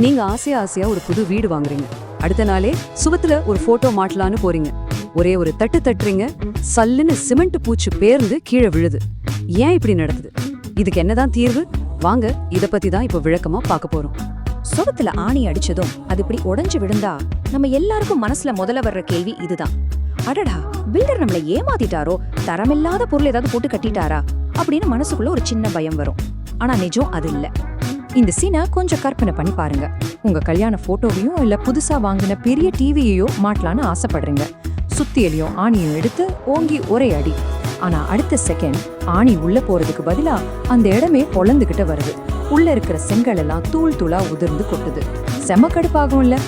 நீங்க ஆசையா ஆசையா ஒரு புது வீடு வாங்குறீங்க. அடுத்த நாளே சுவத்துல ஒரு போட்டோ மாட்டலான்னு போறீங்க. ஒரே ஒரு தட்டு தட்டுறீங்க, சல்லுன்னு சிமெண்ட் பூச்சு பேர்ந்து கீழே விழுது. ஏன் இப்படி நடக்குது? இதுக்கு என்னதான் தீர்வு? வாங்க இத பத்தி தான் இப்ப விளக்கமா பார்க்க போறோம். சுவத்துல ஆணி அடிச்சதும் அது இப்படி உடைஞ்சு விழுந்தா நம்ம எல்லாருக்கும் மனசுல முதல்ல வர்ற கேள்வி இதுதான். அடடா, பில்டர் நம்மள ஏமாத்திட்டாரோ, தரமில்லாத பொருள் ஏதாவது போட்டு கட்டிட்டாரா அப்படின்னு மனசுக்குள்ள ஒரு சின்ன பயம் வரும். ஆனா நிஜம் அது இல்ல. இந்த சீனை கொஞ்சம் கற்பனை பண்ணி பாருங்க. உங்க கல்யாண போட்டோவையும் இல்ல புதுசா வாங்கின பெரிய டிவியையோ மாட்டலான்னு ஆசைப்படுறீங்க. சுத்தியலையும் ஆணியும் எடுத்து ஓங்கி ஒரே அடி. ஆனா அடுத்த செகண்ட் ஆணி உள்ள போறதுக்கு பதிலா அந்த இடமே பொழந்துகிட்ட வருது. உள்ள இருக்கிற செங்கல் எல்லாம் தூள் தூளா உதிர்ந்து கொட்டுது. செம கடுப்பாகும்ல.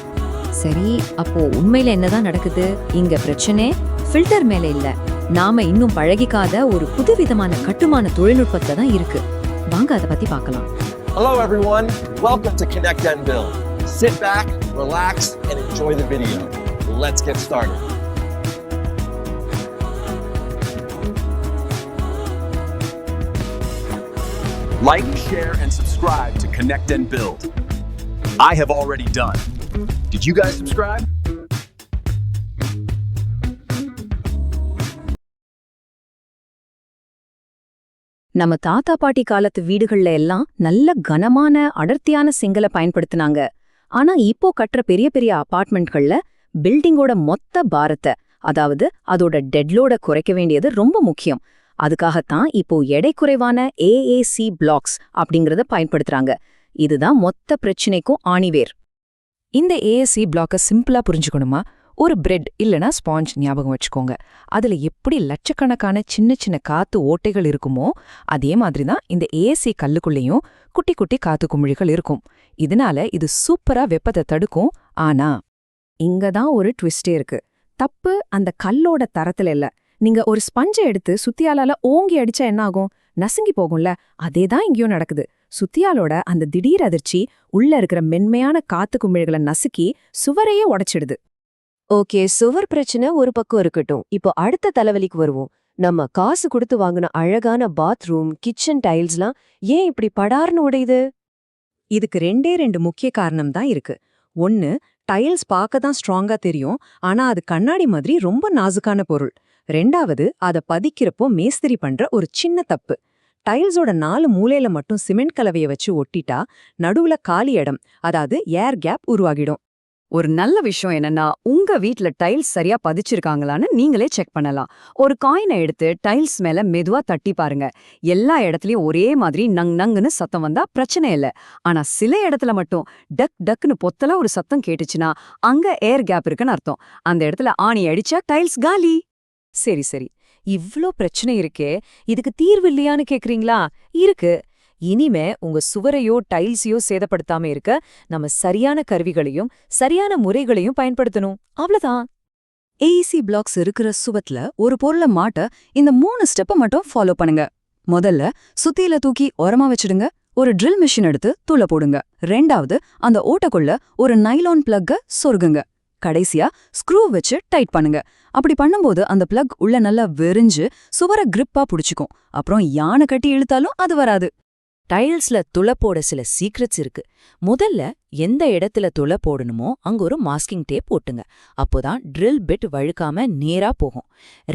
சரி, அப்போ உண்மையில என்னதான் நடக்குது? இங்க பிரச்சனை ஃபில்டர் மேல இல்ல, நாம இன்னும் பழகிக்காத ஒரு புதுவிதமான கட்டுமான தொழில்நுட்பத்தை தான் இருக்கு. வாங்க அதை பத்தி பார்க்கலாம். Hello everyone, welcome to Connect and Build. Sit back, relax, and enjoy the video. Let's get started. Like, share, and subscribe to Connect and Build. I have already done. Did you guys subscribe? நம்ம தாத்தா பாட்டி காலத்து வீடுகள்ல எல்லாம் நல்ல கனமான அடர்த்தியான செங்கலை பயன்படுத்தினாங்க. ஆனா இப்போ கட்டுற பெரிய பெரிய அபார்ட்மெண்ட்கள்ல பில்டிங்கோட மொத்த பாரத்தை, அதாவது அதோட டெட்லோட குறைக்க வேண்டியது ரொம்ப முக்கியம். அதுக்காகத்தான் இப்போ எடை குறைவான AAC பிளாக்ஸ் அப்படிங்கறத பயன்படுத்துறாங்க. இதுதான் மொத்த பிரச்சனைக்கும் ஆணிவேர். இந்த AAC பிளாக்கை சிம்பிளா புரிஞ்சுக்கணுமா? ஒரு பிரெட் இல்லனா ஸ்பாஞ்ச் ஞாபகம் வச்சுக்கோங்க. அதுல எப்படி லட்சக்கணக்கான சின்ன சின்ன காத்து ஓட்டைகள் இருக்குமோ அதே மாதிரிதான் இந்த AAC கல்லுக்குள்ளேயும் குட்டி குட்டி காத்து குமிழிகள் இருக்கும். இதனால இது சூப்பரா வெப்பத்தை தடுக்கும். ஆனா இங்கதான் ஒரு ட்விஸ்டே இருக்கு. தப்பு அந்த கல்லோட தரத்துல இல்ல. நீங்க ஒரு ஸ்பஞ்சை எடுத்து சுத்தியாலால ஓங்கி அடிச்சா என்ன ஆகும்? நசுங்கி போகும்ல. அதேதான் இங்கேயும் நடக்குது. சுத்தியாலோட அந்த திடீர் அதிர்ச்சி உள்ள இருக்கிற மென்மையான காத்து குமிழ்களை நசுக்கி சுவரையே உடைச்சிடுது. ஓகே, சுவர் பிரச்சனை ஒரு பக்கம் இருக்கட்டும். இப்போ அடுத்த தலைவலிக்கு வருவோம். நம்ம காசு கொடுத்து வாங்கின அழகான பாத்ரூம், கிச்சன் டைல்ஸ்லாம் ஏன் இப்படி படார்னு உடையுது? இதுக்கு ரெண்டு முக்கிய காரணம் தான் இருக்கு. ஒன்னு, டைல்ஸ் பார்க்க தான் ஸ்ட்ராங்கா தெரியும், ஆனா அது கண்ணாடி மாதிரி ரொம்ப நாசுக்கான பொருள். ரெண்டாவது, அதை பதிக்கிறப்போ மேஸ்திரி பண்ற ஒரு சின்ன தப்பு. டைல்ஸோட 4 மூலையில மட்டும் சிமெண்ட் கலவையை வச்சு ஒட்டிட்டா நடுவுல காலி இடம், அதாவது ஏர் கேப் உருவாகிடும். ஒரு நல்ல விஷயம் என்னன்னா, உங்க வீட்ல டைல்ஸ் சரியா பதிச்சிருக்காங்களான்னு நீங்களே செக் பண்ணலாம். ஒரு காயினை எடுத்து டைல்ஸ் மேல மெதுவா தட்டி பாருங்க. எல்லா இடத்துலயும் ஒரே மாதிரி நங் நங்குன்னு சத்தம் வந்தா பிரச்சனை இல்ல. ஆனா சில இடத்துல மட்டும் டக் டக்குன்னு பொத்தலா ஒரு சத்தம் கேட்டுச்சுன்னா அங்க ஏர் கேப் இருக்குன்னு அர்த்தம். அந்த இடத்துல ஆணி அடிச்சா டைல்ஸ் காலி. சரி, இவ்ளோ பிரச்சனை இருக்கே, இதுக்கு தீர்வு இல்லையான்னு கேக்குறீங்களா? இருக்கு. இனிமே உங்க சுவரையோ டைல்ஸையோ சேதப்படுத்தாம இருக்க நம்ம சரியான கருவிகளையும் சரியான முறைகளையும் பயன்படுத்தணும். அவ்வளவுதான். AAC பிளாக்ஸ் இருக்கிற சுவத்துல ஒரு பொருளை மாட்ட இந்த 3 ஸ்டெப்பை மட்டும் ஃபாலோ பண்ணுங்க. முதல்ல சுத்தியில தூக்கி ஓரமா வச்சிடுங்க. ஒரு ட்ரில் மிஷின் எடுத்து தூள போடுங்க. ரெண்டாவது, அந்த ஓட்டக்குள்ள ஒரு நைலான் பிளக்க சொருகுங்க. கடைசியா ஸ்க்ரூ வச்சு டைட் பண்ணுங்க. அப்படி பண்ணும்போது அந்த பிளக் உள்ள நல்லா வெறிஞ்சு சுவரை கிரிப்பா புடிச்சுக்கும். அப்புறம் யானை கட்டி இழுத்தாலும் அது வராது. டைல்ஸ்ல துளை போட சில சீக்ரெட்ஸ் இருக்கு. முதல்ல எந்த இடத்துல துளை போடணுமோ அங்க ஒரு மாஸ்கிங் டேப் போட்டுங்க. அப்போதான் ட்ரில் பிட் வழுக்காம நேரா போகும்.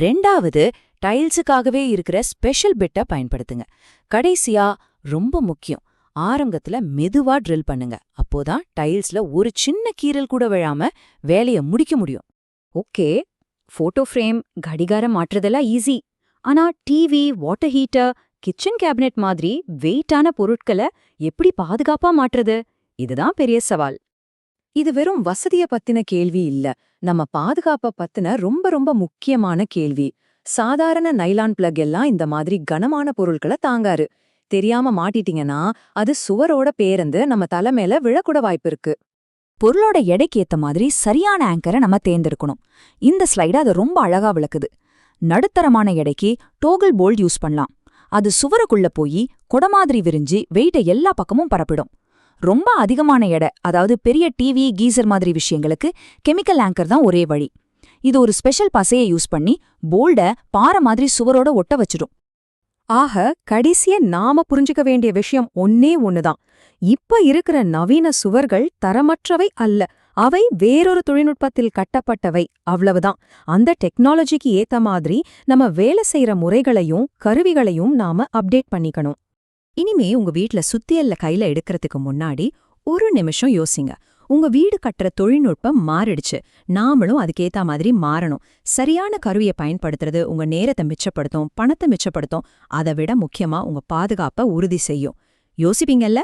ரெண்டாவது, டைல்ஸுக்காகவே இருக்கிற ஸ்பெஷல் பிட்டை பயன்படுத்துங்க. கடைசியா ரொம்ப முக்கியம், ஆரம்பத்துல மெதுவா ட்ரில் பண்ணுங்க. அப்போதான் டைல்ஸ்ல ஒரு சின்ன கீறல் கூட விழாம வேலைய முடிக்க முடியும். ஓகே, போட்டோ ஃப்ரேம், கடிகாரம் மாற்றுறதெல்லாம் ஈஸி. ஆனா TV, water heater, kitchen cabinet மாதிரி வெயிட்டான பொருட்களை எப்படி பாதுகாப்பா மாற்றுறது? இதுதான் பெரிய சவால். இது வெறும் வசதிய பத்தின கேள்வி இல்ல, நம்ம பாதுகாப்ப பத்தின ரொம்ப ரொம்ப முக்கியமான கேள்வி. சாதாரண நைலான் பிளக் எல்லாம் இந்த மாதிரி கனமான பொருட்களை தாங்காரு. தெரியாம மாட்டிட்டீங்கன்னா அது சுவரோட பேரந்து நம்ம தலை மேல விழக்கூட வாய்ப்பு இருக்கு. பொருளோட எடைக்கு ஏத்த மாதிரி சரியான ஆங்கரை நம்ம தேர்ந்தெடுக்கணும். இந்த ஸ்லைடு அதை ரொம்ப அழகா விளக்குது. நடுத்தரமான எடைக்கு டோகிள் போல்ட் யூஸ் பண்ணலாம். அது சுவருக்குள்ள போய் கொடை மாதிரி விரிஞ்சு வெயிட்டை எல்லா பக்கமும் பரப்பிடும். ரொம்ப அதிகமான எடை, அதாவது பெரிய டிவி, கீசர் மாதிரி விஷயங்களுக்கு கெமிக்கல் ஆங்கர் தான் ஒரே வழி. இது ஒரு ஸ்பெஷல் பசையை யூஸ் பண்ணி போல்ட பாறை மாதிரி சுவரோட ஒட்ட வச்சிடும். ஆக கடைசிய நாம புரிஞ்சுக்க வேண்டிய விஷயம் ஒன்னே ஒண்ணுதான். இப்ப இருக்கிற நவீன சுவர்கள் தரமற்றவை அல்ல, அவை வேறொரு தொழில்நுட்பத்தில் கட்டப்பட்டவை, அவ்வளவுதான். அந்த டெக்னாலஜிக்கு ஏத்த மாதிரி நம்ம வேலை செய்யற முறைகளையும் கருவிகளையும் நாம அப்டேட் பண்ணிக்கணும். இனிமே உங்க வீட்ல சுத்தியல்ல கையில எடுக்கிறதுக்கு முன்னாடி ஒரு நிமிஷம் யோசிங்க. உங்க வீடு கட்டுற தொழில்நுட்பம் மாறிடுச்சு, நாமளும் அதுக்கேத்த மாதிரி மாறணும். சரியான கருவியை பயன்படுத்துறது உங்க நேரத்தை மிச்சப்படுத்தும், பணத்தை மிச்சப்படுத்தும், அதை விட முக்கியமா உங்க பாதுகாப்பை உறுதி செய்யும். யோசிப்பீங்கல்ல?